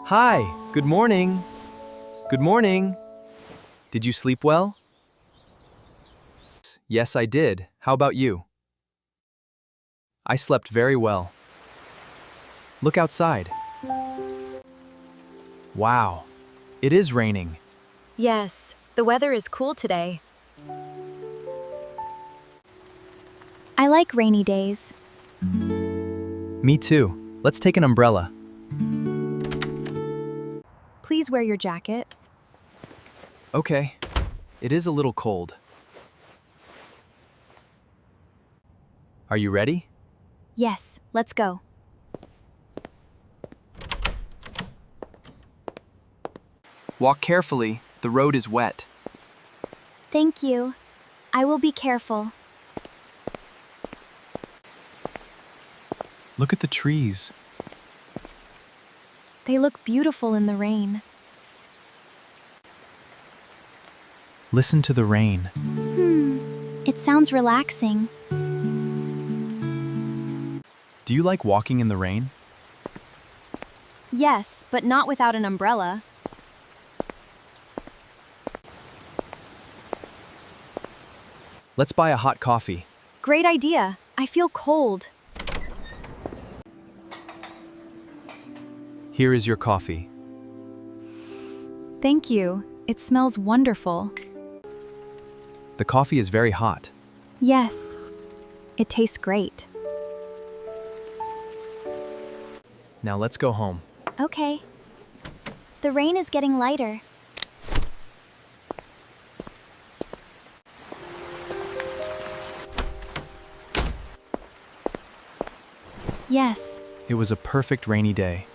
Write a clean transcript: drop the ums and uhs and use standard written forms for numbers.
Hi, good morning. Good morning. Did you sleep well? Yes, I did. How about you? I slept very well. Look outside. Wow, it is raining. Yes, the weather is cool today. I like rainy days. Me too. Let's take an umbrella. Please wear your jacket. Okay, it is a little cold. Are you ready? Yes, let's go. Walk carefully, the road is wet. Thank you. I will be careful. Look at the trees. They look beautiful in the rain. Listen to the rain. It sounds relaxing. Do you like walking in the rain? Yes, but not without an umbrella. Let's buy a hot coffee. Great idea. I feel cold. Here is your coffee. Thank you. It smells wonderful. The coffee is very hot. Yes, it tastes great. Now let's go home. Okay. The rain is getting lighter. Yes, It was a perfect rainy day.